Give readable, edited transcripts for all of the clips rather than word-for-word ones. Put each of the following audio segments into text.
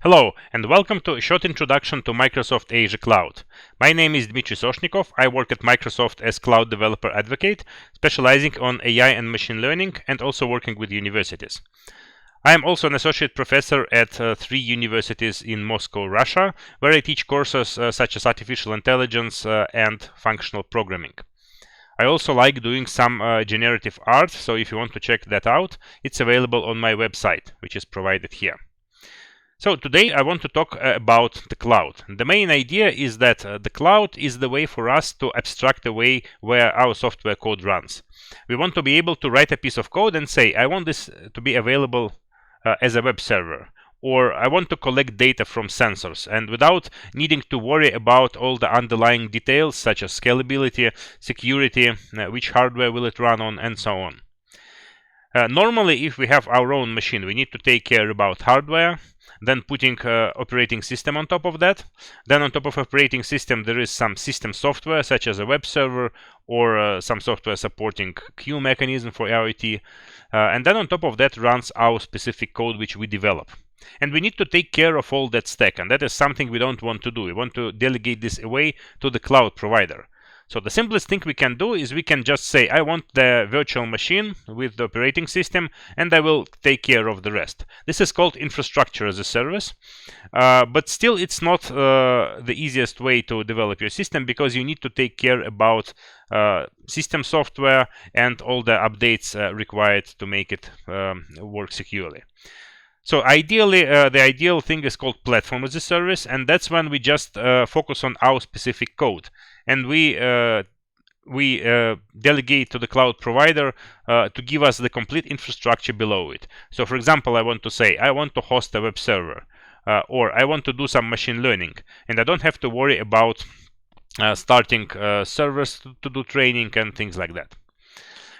Hello, and welcome to a short introduction to Microsoft Azure Cloud. My name is Dmitry Soshnikov. I work at Microsoft as Cloud Developer Advocate, specializing on AI and machine learning, and also working with universities. I am also an associate professor at 3 universities in Moscow, Russia, where I teach courses such as artificial intelligence and functional programming. I also like doing some generative art, so if you want to check that out, it's available on my website, which is provided here. So today I want to talk about the cloud. The main idea is that the cloud is the way for us to abstract away where our software code runs. We want to be able to write a piece of code and say, I want this to be available as a web server, or I want to collect data from sensors, and without needing to worry about all the underlying details such as scalability, security, which hardware will it run on, and so on. Normally, if we have our own machine, we need to take care about hardware, then putting operating system on top of that. Then on top of operating system, there is some system software such as a web server or some software supporting queue mechanism for IoT. And then on top of that runs our specific code which we develop. And we need to take care of all that stack, and that is something we don't want to do. We want to delegate this away to the cloud provider. So the simplest thing we can do is we can just say, I want the virtual machine with the operating system, and I will take care of the rest. This is called infrastructure as a service, but still it's not the easiest way to develop your system, because you need to take care about system software and all the updates required to make it work securely. So ideally, the ideal thing is called platform as a service, and that's when we just focus on our specific code, and we delegate to the cloud provider to give us the complete infrastructure below it. So for example, I want to say I want to host a web server, or I want to do some machine learning, and I don't have to worry about starting servers to do training and things like that.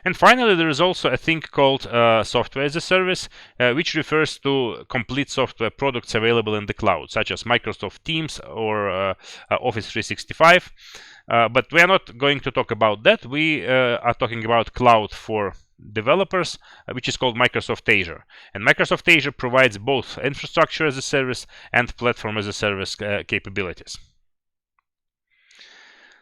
And finally, there is also a thing called software as a service, which refers to complete software products available in the cloud, such as Microsoft Teams or Office 365. But we are not going to talk about that. We are talking about cloud for developers, which is called Microsoft Azure. And Microsoft Azure provides both infrastructure as a service and platform as a service capabilities.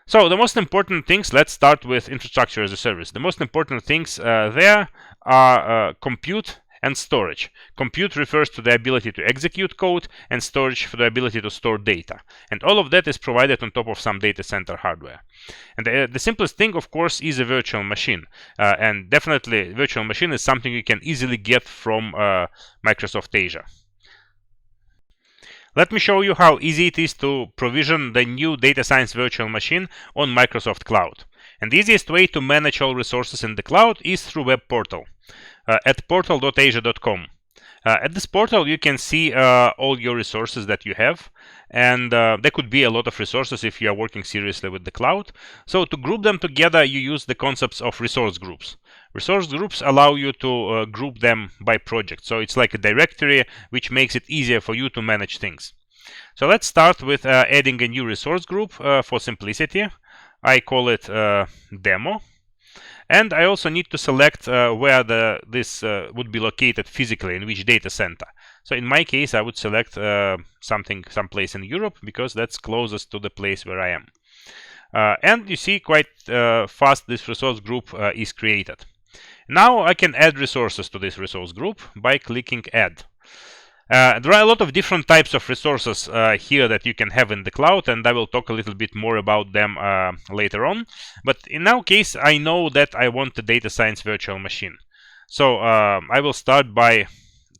So the most important things, let's start with infrastructure as a service. The most important things there are compute and storage. Compute refers to the ability to execute code, and storage for the ability to store data. And all of that is provided on top of some data center hardware. And the simplest thing, of course, is a virtual machine. And definitely, virtual machine is something you can easily get from Microsoft Azure. Let me show you how easy it is to provision the new data science virtual machine on Microsoft Cloud. And the easiest way to manage all resources in the cloud is through web portal at portal.azure.com. At this portal, you can see all your resources that you have, and there could be a lot of resources if you are working seriously with the cloud. So to group them together, you use the concepts of resource groups. Resource groups allow you to group them by project, so it's like a directory which makes it easier for you to manage things. So let's start with adding a new resource group for simplicity. I call it demo. And I also need to select where this would be located physically, in which data center. So in my case, I would select someplace in Europe, because that's closest to the place where I am. And you see quite fast this resource group is created. Now I can add resources to this resource group by clicking Add. There are a lot of different types of resources here that you can have in the cloud, and I will talk a little bit more about them later on. But in our case, I know that I want the data science virtual machine. So I will start by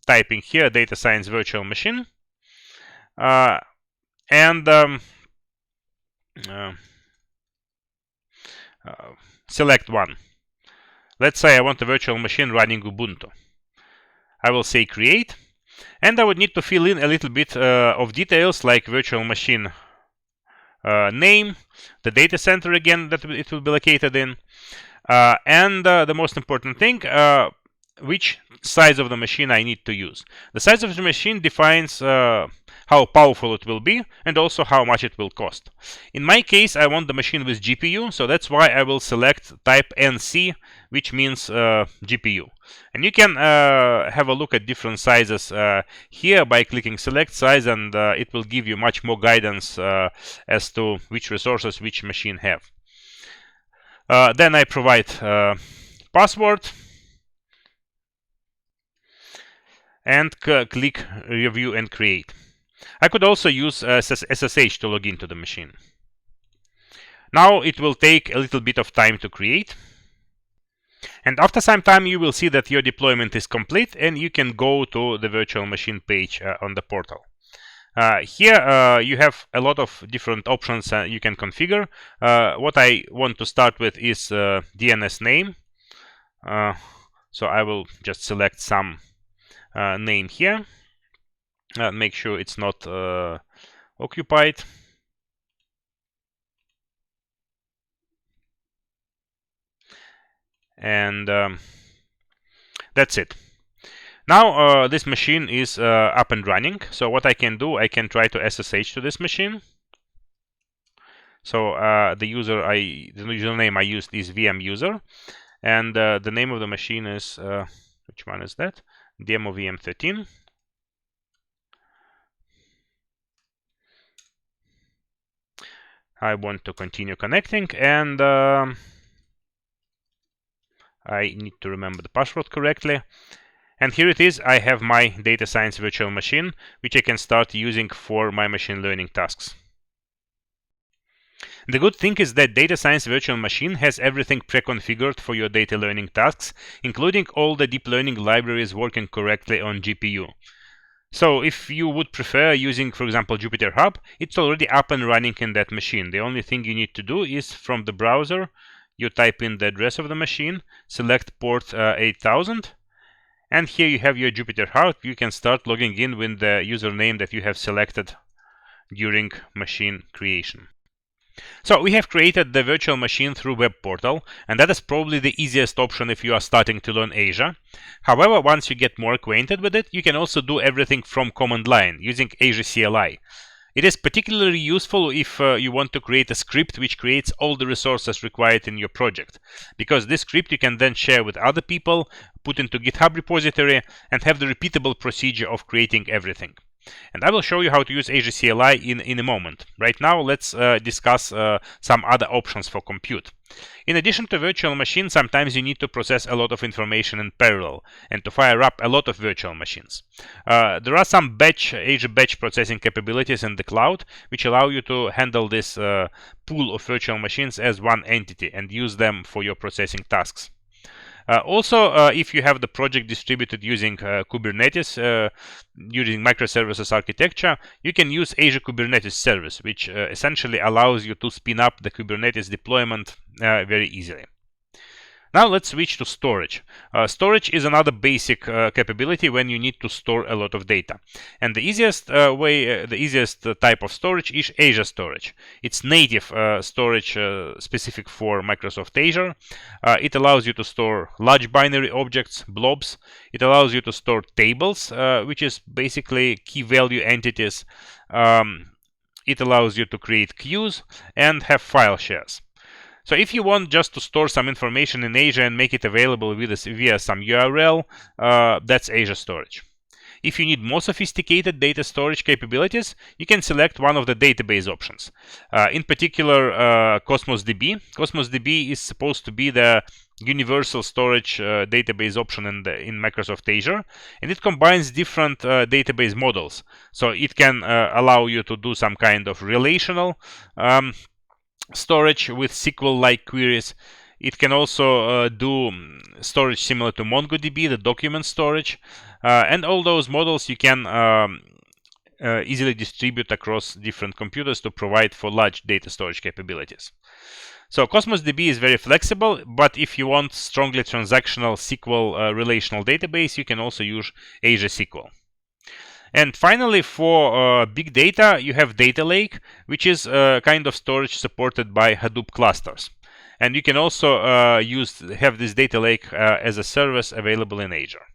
typing here data science virtual machine, and select one. Let's say I want a virtual machine running Ubuntu. I will say create. And I would need to fill in a little bit of details, like virtual machine name, the data center again that it will be located in, and the most important thing, which size of the machine I need to use. The size of the machine defines how powerful it will be and also how much it will cost. In my case, I want the machine with GPU, so that's why I will select type NC, which means GPU. And you can have a look at different sizes here by clicking select size, and it will give you much more guidance as to which resources which machine have. Then I provide password and click review and create. I could also use SSH to log into the machine. Now it will take a little bit of time to create. And after some time you will see that your deployment is complete and you can go to the virtual machine page on the portal. Here you have a lot of different options you can configure. What I want to start with is DNS name. So I will just select some name here. Make sure it's not occupied. And that's it. Now this machine is up and running. So what I can do, I can try to SSH to this machine. So the username I used is VM-user, and the name of the machine is which one is that? Demo VM13. I want to continue connecting, and I need to remember the password correctly. And here it is. I have my data science virtual machine, which I can start using for my machine learning tasks. The good thing is that data science virtual machine has everything pre-configured for your data learning tasks, including all the deep learning libraries working correctly on GPU. So if you would prefer using, for example, JupyterHub, it's already up and running in that machine. The only thing you need to do is from the browser, you type in the address of the machine, select port 8000, and here you have your JupyterHub. You can start logging in with the username that you have selected during machine creation. So we have created the virtual machine through web portal, and that is probably the easiest option if you are starting to learn Azure. However, once you get more acquainted with it, you can also do everything from command line using Azure CLI. It is particularly useful if you want to create a script which creates all the resources required in your project, because this script you can then share with other people, put into GitHub repository, and have the repeatable procedure of creating everything. And I will show you how to use Azure CLI in a moment. Right now, let's discuss some other options for compute. In addition to virtual machine, sometimes you need to process a lot of information in parallel and to fire up a lot of virtual machines. There are some Azure batch processing capabilities in the cloud, which allow you to handle this pool of virtual machines as one entity and use them for your processing tasks. Also, if you have the project distributed using Kubernetes, using microservices architecture, you can use Azure Kubernetes Service, which essentially allows you to spin up the Kubernetes deployment very easily. Now let's switch to storage. Storage is another basic capability when you need to store a lot of data. And the easiest type of storage is Azure Storage. It's native storage specific for Microsoft Azure. It allows you to store large binary objects, blobs. It allows you to store tables, which is basically key value entities. It allows you to create queues and have file shares. So if you want just to store some information in Azure and make it available via some URL, that's Azure Storage. If you need more sophisticated data storage capabilities, you can select one of the database options. In particular, Cosmos DB. Cosmos DB is supposed to be the universal storage database option in Microsoft Azure, and it combines different database models. So it can allow you to do some kind of relational storage with SQL-like queries. It can also do storage similar to MongoDB, the document storage, and all those models you can easily distribute across different computers to provide for large data storage capabilities. So Cosmos DB is very flexible, but if you want strongly transactional SQL relational database, you can also use Azure SQL. And finally, for big data, you have Data Lake, which is a kind of storage supported by Hadoop clusters. And you can also have this data lake as a service available in Azure.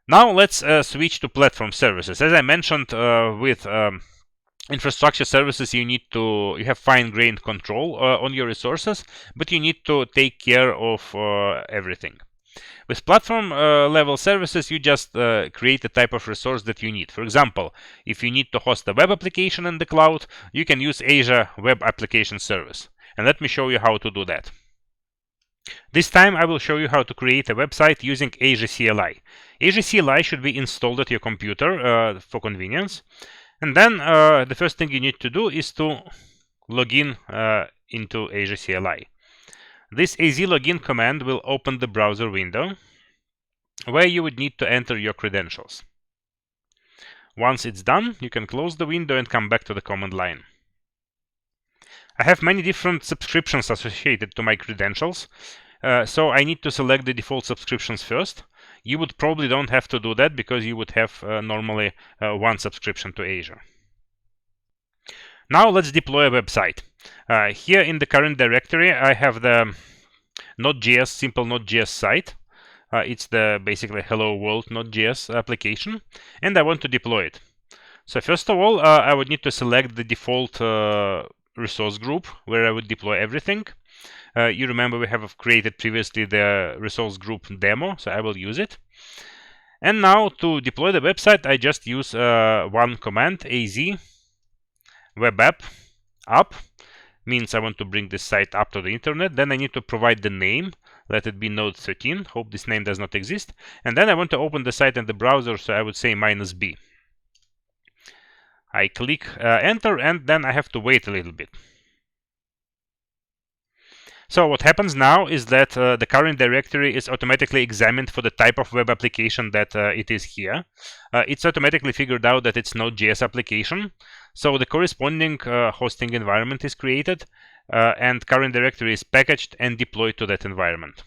Now let's switch to platform services. As I mentioned, with infrastructure services, you have fine-grained control on your resources, but you need to take care of everything. With platform level services, you just create the type of resource that you need. For example, if you need to host a web application in the cloud, you can use Azure Web Application Service. And let me show you how to do that. This time I will show you how to create a website using Azure CLI. Azure CLI should be installed at your computer for convenience. And then the first thing you need to do is to log in into Azure CLI. This AZ login command will open the browser window where you would need to enter your credentials. Once it's done, you can close the window and come back to the command line. I have many different subscriptions associated to my credentials, so I need to select the default subscriptions first. You would probably don't have to do that because you would have normally one subscription to Azure. Now let's deploy a website. Here in the current directory, I have the Node.js, simple Node.js site. It's the basically Hello World Node.js application, and I want to deploy it. So first of all, I would need to select the default resource group where I would deploy everything. You remember we have created previously the resource group demo, so I will use it. And now to deploy the website, I just use one command, az web app up. Means I want to bring this site up to the internet. Then I need to provide the name. Let it be Node 13. Hope this name does not exist. And then I want to open the site in the browser, so I would say -b. I click enter, and then I have to wait a little bit. So what happens now is that the current directory is automatically examined for the type of web application that it is here. It's automatically figured out that it's Node.js application. So the corresponding hosting environment is created, and current directory is packaged and deployed to that environment.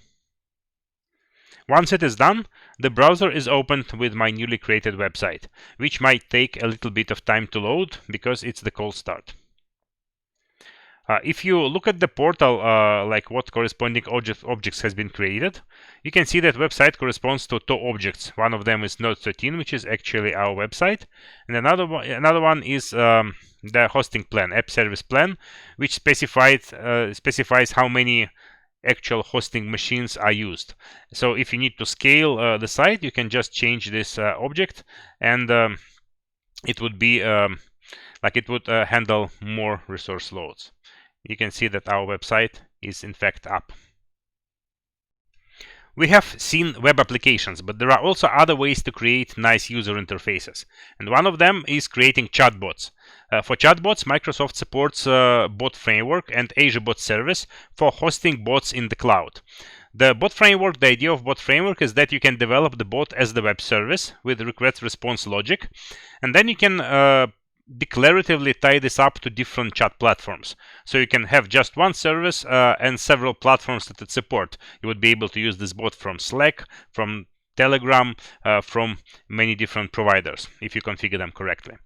Once it is done, the browser is opened with my newly created website, which might take a little bit of time to load because it's the cold start. If you look at the portal, like what corresponding objects has been created, you can see that website corresponds to two objects. One of them is Node 13, which is actually our website, and another one is the hosting plan, app service plan, which specifies how many actual hosting machines are used. So if you need to scale the site, you can just change this object, and it would be it would handle more resource loads. You can see that our website is in fact up. We have seen web applications, but there are also other ways to create nice user interfaces. And one of them is creating chatbots. For chatbots, Microsoft supports Bot Framework and Azure Bot Service for hosting bots in the cloud. The bot framework, the idea of bot framework is that you can develop the bot as the web service with request response logic, and then you can declaratively tie this up to different chat platforms. So you can have just one service and several platforms that it support. You would be able to use this bot from Slack, from Telegram, from many different providers if you configure them correctly.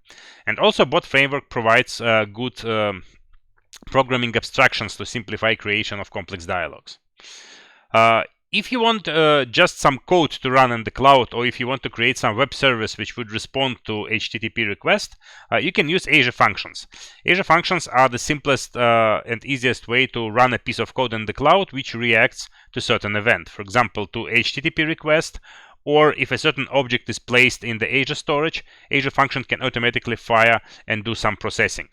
And also bot framework provides good programming abstractions to simplify creation of complex dialogues. If you want just some code to run in the cloud, or if you want to create some web service which would respond to HTTP request, you can use Azure Functions. Azure Functions are the simplest and easiest way to run a piece of code in the cloud which reacts to certain event. For example, to HTTP request, or if a certain object is placed in the Azure storage, Azure Function can automatically fire and do some processing.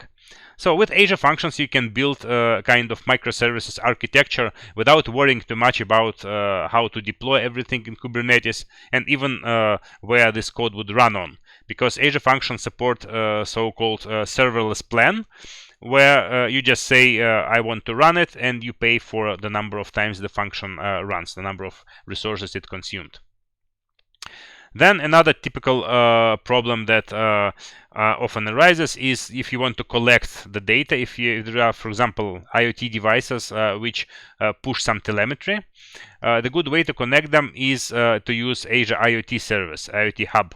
So with Azure Functions, you can build a kind of microservices architecture without worrying too much about how to deploy everything in Kubernetes, and even where this code would run on, because Azure Functions support so-called serverless plan, where you just say I want to run it, and you pay for the number of times the function runs, the number of resources it consumed. Then another typical problem that often arises is if you want to collect the data. If there are, for example, IoT devices which push some telemetry, the good way to connect them is to use Azure IoT service, IoT Hub,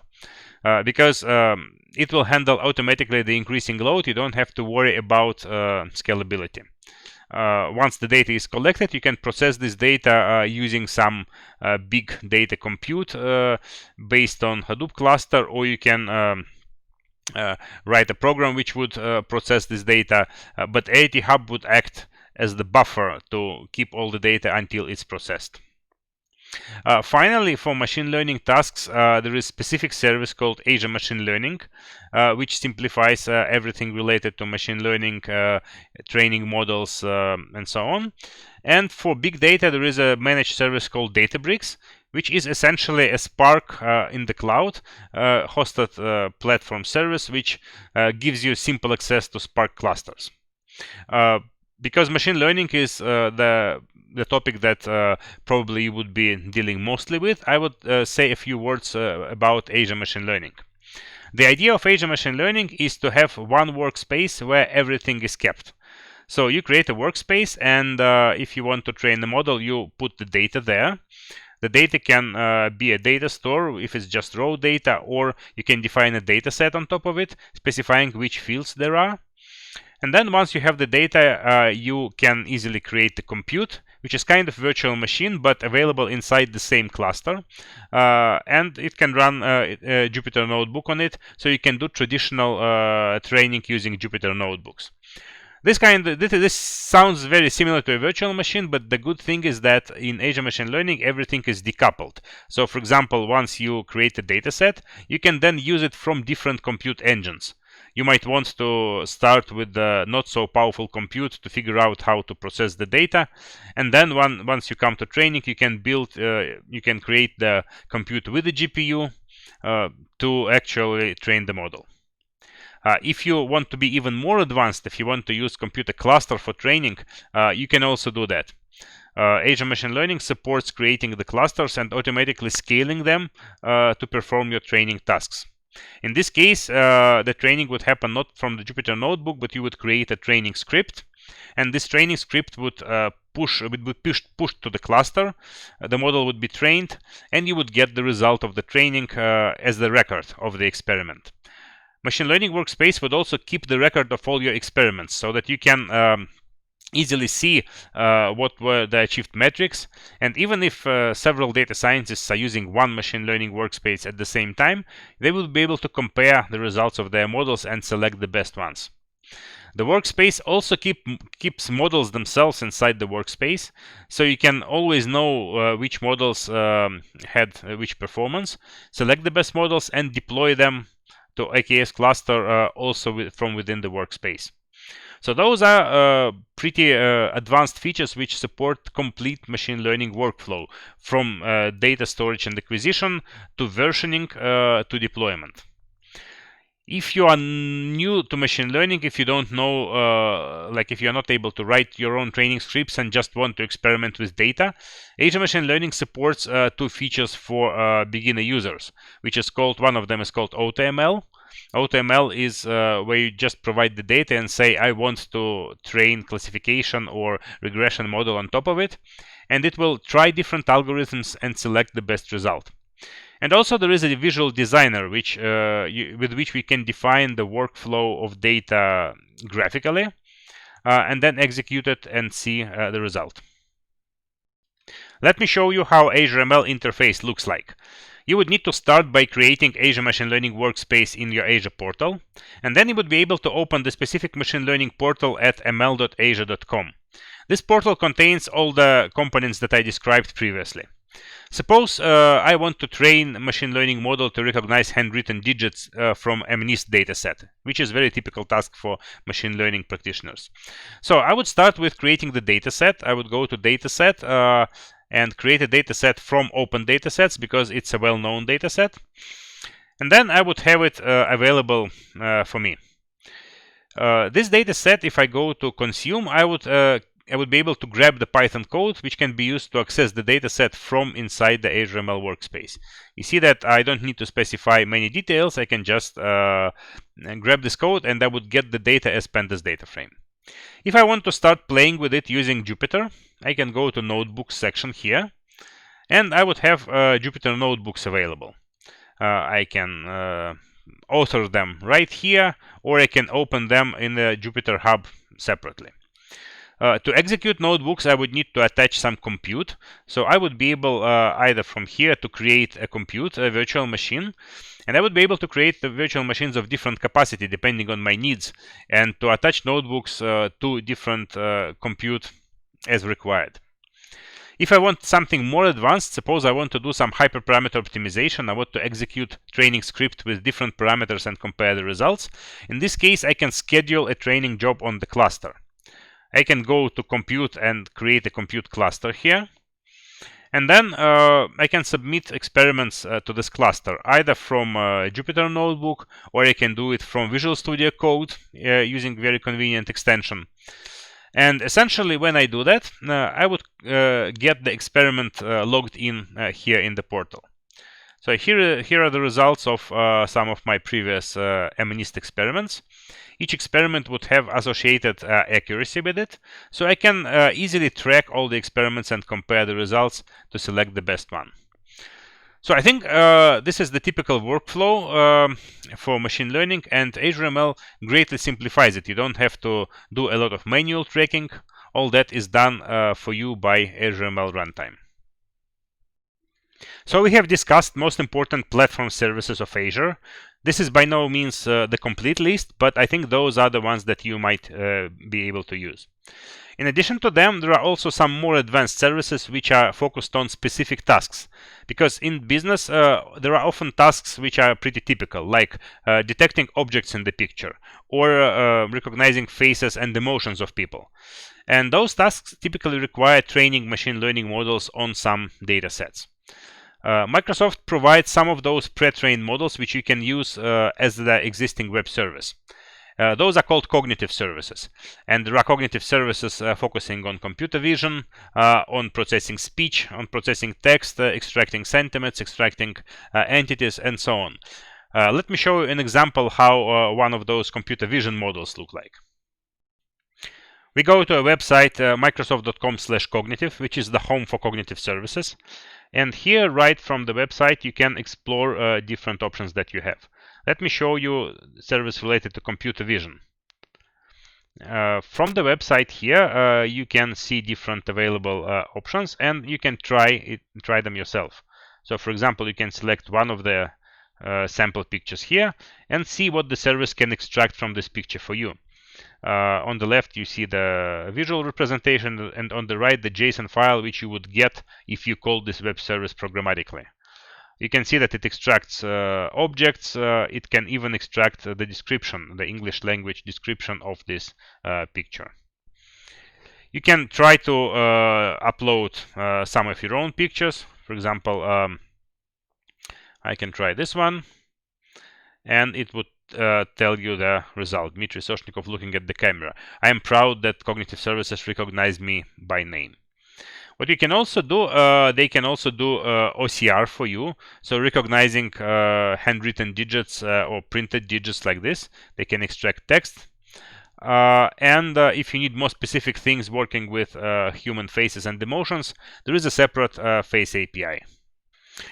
because it will handle automatically the increasing load. You don't have to worry about scalability. once the data is collected, you can process this data using some big data compute based on Hadoop cluster, or you can write a program which would process this data, but AIT Hub would act as the buffer to keep all the data until it's processed. Finally, for machine learning tasks, there is a specific service called Azure Machine Learning, which simplifies everything related to machine learning, training models, and so on. And for big data, there is a managed service called Databricks, which is essentially a Spark in the cloud hosted platform service, which gives you simple access to Spark clusters. Because machine learning is the topic that probably you would be dealing mostly with, I would say a few words about Azure Machine Learning. The idea of Azure Machine Learning is to have one workspace where everything is kept. So you create a workspace, and if you want to train the model, you put the data there. The data can be a data store if it's just raw data, or you can define a data set on top of it, specifying which fields there are. And then once you have the data, you can easily create the compute, which is kind of virtual machine, but available inside the same cluster. And it can run a Jupyter Notebook on it, so you can do traditional training using Jupyter Notebooks. This sounds very similar to a virtual machine, but the good thing is that in Azure Machine Learning, everything is decoupled. So, for example, once you create a data set, you can then use it from different compute engines. You might want to start with the not so powerful compute to figure out how to process the data, and then once you come to training, you can create the compute with the GPU to actually train the model. If you want to be even more advanced, if you want to use computer cluster for training, you can also do that. Azure Machine Learning supports creating the clusters and automatically scaling them to perform your training tasks. In this case, the training would happen not from the Jupyter Notebook, but you would create a training script, and this training script would be pushed to the cluster. The model would be trained, and you would get the result of the training as the record of the experiment. Machine Learning Workspace would also keep the record of all your experiments, so that you can easily see what were the achieved metrics. And even if several data scientists are using one machine learning workspace at the same time, they will be able to compare the results of their models and select the best ones. The workspace also keeps models themselves inside the workspace, so you can always know which models had which performance, select the best models, and deploy them to AKS cluster also from within the workspace. So those are pretty advanced features which support complete machine learning workflow, from data storage and acquisition to versioning to deployment. If you are new to machine learning, if you don't know, if you're not able to write your own training scripts and just want to experiment with data, Azure Machine Learning supports two features for beginner users, one of them is called AutoML. AutoML is where you just provide the data and say, I want to train classification or regression model on top of it, and it will try different algorithms and select the best result. And also there is a visual designer with which we can define the workflow of data graphically and then execute it and see the result. Let me show you how Azure ML interface looks like. You would need to start by creating Azure Machine Learning Workspace in your Azure portal, and then you would be able to open the specific machine learning portal at ml.azure.com. This portal contains all the components that I described previously. Suppose I want to train a machine learning model to recognize handwritten digits from a MNIST dataset, which is a very typical task for machine learning practitioners. So I would start with creating the dataset. I would go to dataset and create a dataset from open datasets, because it's a well-known dataset. And then I would have it available for me. This dataset, if I go to consume, I would be able to grab the Python code, which can be used to access the dataset from inside the Azure ML workspace. You see that I don't need to specify many details. I can just grab this code, and I would get the data as pandas data frame. If I want to start playing with it using Jupyter, I can go to Notebooks section here, and I would have Jupyter Notebooks available. I can author them right here, or I can open them in the Jupyter Hub separately. To execute notebooks, I would need to attach some compute. So I would be able either from here to create a compute, a virtual machine, and I would be able to create the virtual machines of different capacity depending on my needs, and to attach notebooks to different compute as required. If I want something more advanced, suppose I want to do some hyperparameter optimization, I want to execute training script with different parameters and compare the results. In this case, I can schedule a training job on the cluster. I can go to compute and create a compute cluster here. And then I can submit experiments to this cluster, either from Jupyter Notebook, or I can do it from Visual Studio Code using very convenient extension. And essentially, when I do that, I would get the experiment logged in here in the portal. So here are the results of some of my previous MNIST experiments. Each experiment would have associated accuracy with it, so I can easily track all the experiments and compare the results to select the best one. So I think this is the typical workflow for machine learning, and Azure ML greatly simplifies it. You don't have to do a lot of manual tracking. All that is done for you by Azure ML Runtime. So we have discussed most important platform services of Azure. This is by no means the complete list, but I think those are the ones that you might be able to use. In addition to them, there are also some more advanced services which are focused on specific tasks. Because in business, there are often tasks which are pretty typical, like detecting objects in the picture, or recognizing faces and emotions of people. And those tasks typically require training machine learning models on some data sets. Microsoft provides some of those pre-trained models which you can use as the existing web service. Those are called cognitive services, and there are cognitive services focusing on computer vision, on processing speech, on processing text, extracting sentiments, extracting entities, and so on. Let me show you an example how one of those computer vision models look like. We go to a website, microsoft.com/cognitive, which is the home for cognitive services. And here, right from the website, you can explore different options that you have. Let me show you service related to computer vision. From the website here, you can see different available options, and you can try them yourself. So, for example, you can select one of the sample pictures here and see what the service can extract from this picture for you. On the left, you see the visual representation, and on the right, the JSON file which you would get if you call this web service programmatically. You can see that it extracts objects. It can even extract the description, the English language description of this picture. You can try to upload some of your own pictures. For example, I can try this one, and it would tell you the result. Dmitry Soshnikov looking at the camera. I am proud that cognitive services recognize me by name. What you can also do, they can also do OCR for you. So recognizing handwritten digits or printed digits like this, they can extract text. And if you need more specific things working with human faces and emotions, there is a separate face API.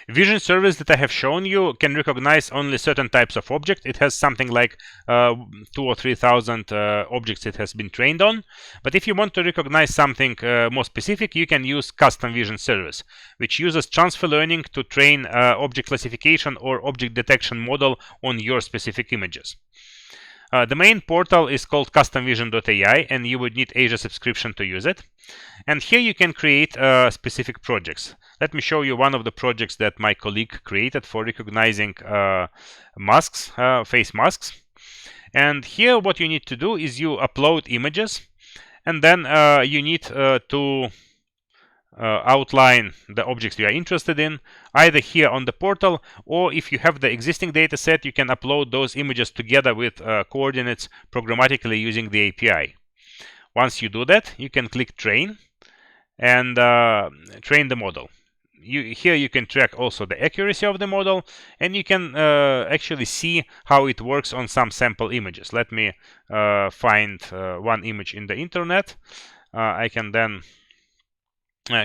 Vision service that I have shown you can recognize only certain types of objects. It has something like 2,000 or 3,000 objects it has been trained on. But if you want to recognize something more specific, you can use custom vision service, which uses transfer learning to train object classification or object detection model on your specific images. The main portal is called customvision.ai, and you would need Azure subscription to use it. And here you can create specific projects. Let me show you one of the projects that my colleague created for recognizing masks, face masks. And here what you need to do is you upload images, and then you need to outline the objects you are interested in, either here on the portal, or if you have the existing data set, you can upload those images together with coordinates programmatically using the API. Once you do that, you can click Train and train the model. Here you can track also the accuracy of the model, and you can actually see how it works on some sample images. Let me find one image in the internet. I can then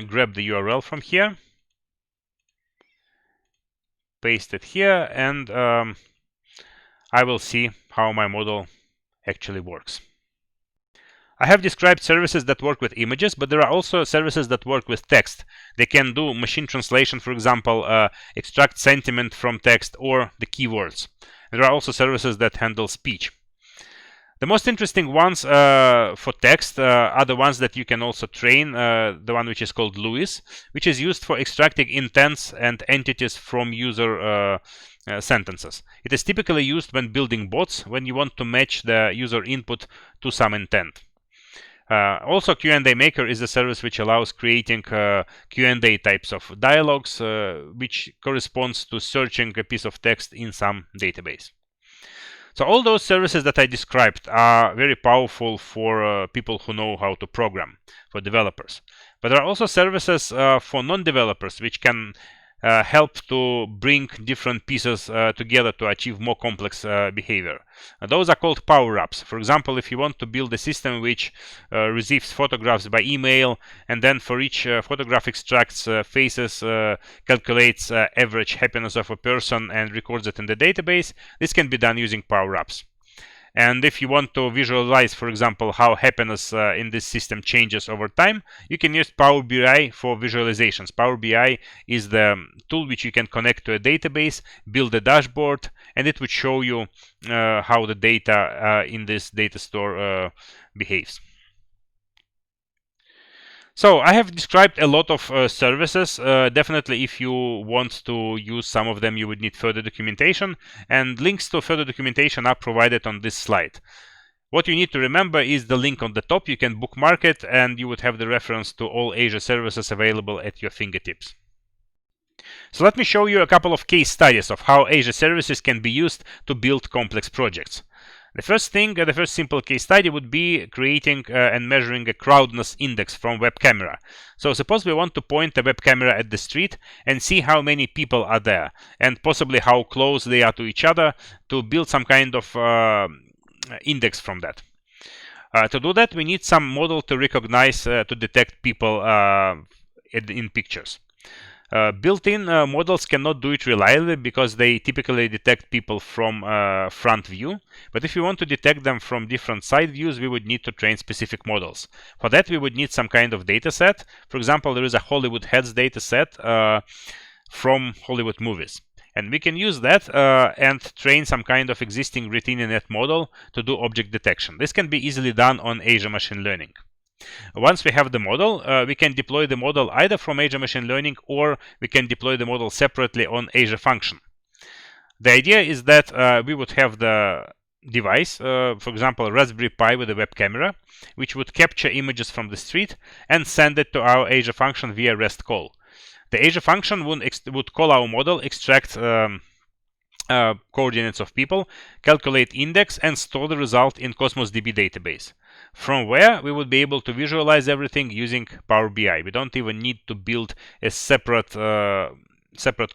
grab the URL from here, paste it here, and I will see how my model actually works. I have described services that work with images, but there are also services that work with text. They can do machine translation, for example, extract sentiment from text or the keywords. There are also services that handle speech. The most interesting ones for text are the ones that you can also train, the one which is called LUIS, which is used for extracting intents and entities from user sentences. It is typically used when building bots, when you want to match the user input to some intent. Also, Q&A Maker is a service which allows creating Q&A types of dialogues, which corresponds to searching a piece of text in some database. So all those services that I described are very powerful for people who know how to program, for developers. But there are also services for non-developers which can help to bring different pieces together to achieve more complex behavior. Those are called power-ups. For example, if you want to build a system which receives photographs by email, and then for each photograph extracts faces, calculates average happiness of a person and records it in the database, this can be done using power-ups. And if you want to visualize, for example, how happiness in this system changes over time, you can use Power BI for visualizations. Power BI is the tool which you can connect to a database, build a dashboard, and it would show you how the data in this data store behaves. So I have described a lot of services. Definitely, if you want to use some of them, you would need further documentation, and links to further documentation are provided on this slide. What you need to remember is the link on the top. You can bookmark it, and you would have the reference to all Azure services available at your fingertips. So let me show you a couple of case studies of how Azure services can be used to build complex projects. The first simple case study would be creating and measuring a crowdness index from web camera. So suppose we want to point a web camera at the street and see how many people are there, and possibly how close they are to each other, to build some kind of index from that. To do that, we need some model to recognize, to detect people in pictures. Built-in models cannot do it reliably because they typically detect people from front view. But if you want to detect them from different side views, we would need to train specific models. For that, we would need some kind of data set. For example, there is a Hollywood Heads data set from Hollywood movies. And we can use that and train some kind of existing RetinaNet model to do object detection. This can be easily done on Azure Machine Learning. Once we have the model, we can deploy the model either from Azure Machine Learning, or we can deploy the model separately on Azure Function. The idea is that we would have the device, for example, a Raspberry Pi with a web camera, which would capture images from the street and send it to our Azure Function via REST call. The Azure Function would call our model, extract coordinates of people, calculate index, and store the result in Cosmos DB database, from where we would be able to visualize everything using Power BI. We don't even need to build a separate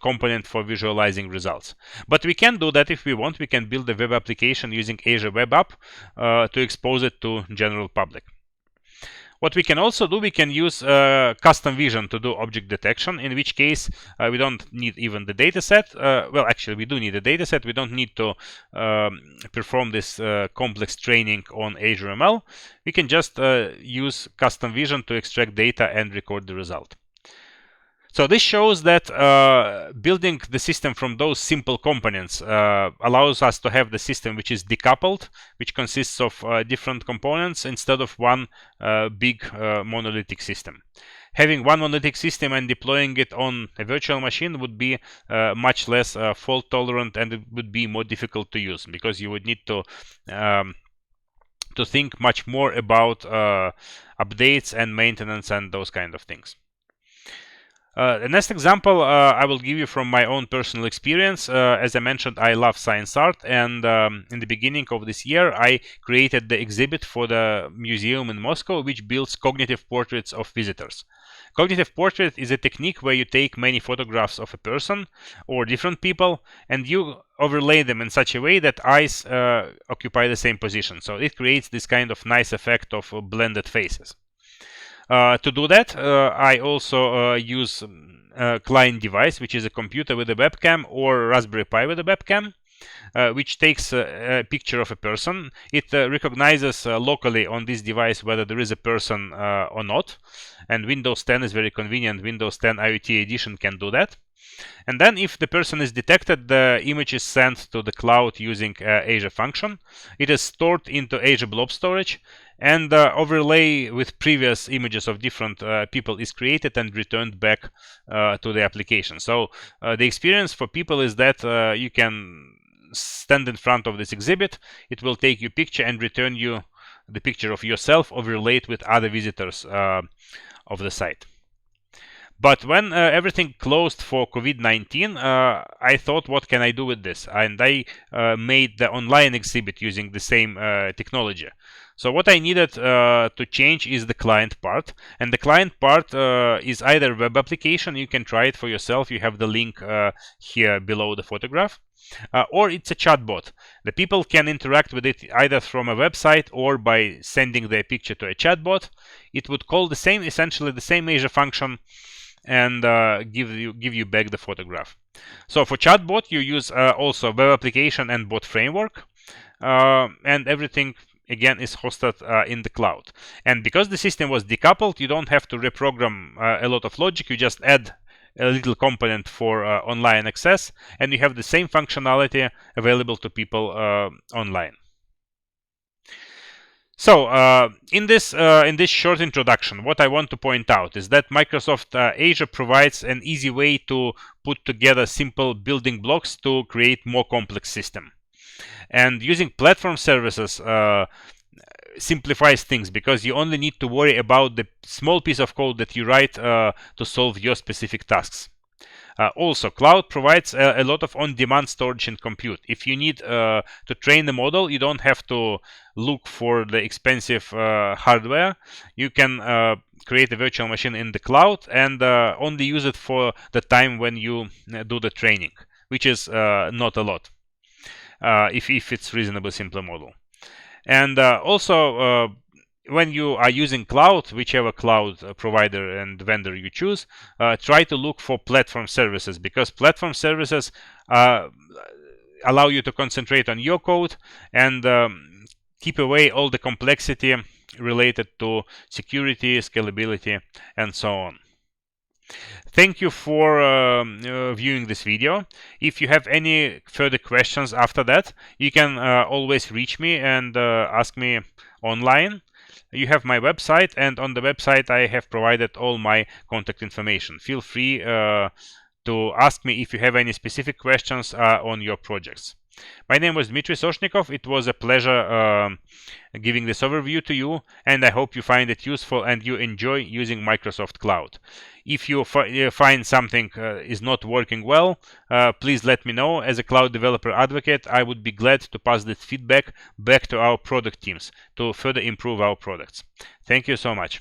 component for visualizing results. But we can do that if we want. We can build a web application using Azure Web App to expose it to general public. What we can also do, we can use custom vision to do object detection, in which case we don't need even the dataset. Well, actually, we do need a dataset. We don't need to perform this complex training on Azure ML. We can just use custom vision to extract data and record the result. So this shows that building the system from those simple components allows us to have the system which is decoupled, which consists of different components instead of one big monolithic system. Having one monolithic system and deploying it on a virtual machine would be much less fault tolerant, and it would be more difficult to use, because you would need to think much more about updates and maintenance and those kind of things. The next example I will give you from my own personal experience. As I mentioned, I love science art, and in the beginning of this year I created the exhibit for the museum in Moscow, which builds cognitive portraits of visitors. Cognitive portrait is a technique where you take many photographs of a person or different people, and you overlay them in such a way that eyes occupy the same position. So it creates this kind of nice effect of blended faces. To do that, I also use a client device, which is a computer with a webcam or Raspberry Pi with a webcam. which takes a picture of a person. It recognizes locally on this device whether there is a person or not, and Windows 10 is very convenient. Windows 10 IoT Edition can do that. And then if the person is detected, the image is sent to the cloud using Azure function. It is stored into Azure Blob Storage, and overlay with previous images of different people is created and returned back to the application. So the experience for people is that you can stand in front of this exhibit, it will take your picture and return you the picture of yourself overlaid with other visitors of the site. But when everything closed for COVID-19, I thought, what can I do with this? And I made the online exhibit using the same technology. So what I needed to change is the client part. And the client part is either a web application. You can try it for yourself. You have the link here below the photograph. Or it's a chatbot. The people can interact with it either from a website or by sending their picture to a chatbot. It would call the same, essentially the same Azure function, and give you back the photograph. So for chatbot, you use also web application and bot framework, and everything again is hosted in the cloud. And because the system was decoupled, you don't have to reprogram a lot of logic. You just add a little component for online access, and you have the same functionality available to people online. So in this short introduction, what I want to point out is that Microsoft Azure provides an easy way to put together simple building blocks to create more complex system. And using platform services simplifies things, because you only need to worry about the small piece of code that you write to solve your specific tasks. Also, cloud provides a lot of on-demand storage and compute. If you need to train the model, you don't have to look for the expensive hardware. You can create a virtual machine in the cloud and only use it for the time when you do the training, which is not a lot if it's reasonably simple model. And also, when you are using cloud, whichever cloud provider and vendor you choose, try to look for platform services, because platform services allow you to concentrate on your code and keep away all the complexity related to security, scalability, and so on. Thank you for viewing this video. If you have any further questions after that, you can always reach me and ask me online. You have my website, and on the website I have provided all my contact information. Feel free to ask me if you have any specific questions on your projects. My name was Dmitry Soshnikov. It was a pleasure giving this overview to you, and I hope you find it useful and you enjoy using Microsoft Cloud. If you find something is not working well, please let me know. As a cloud developer advocate, I would be glad to pass this feedback back to our product teams to further improve our products. Thank you so much.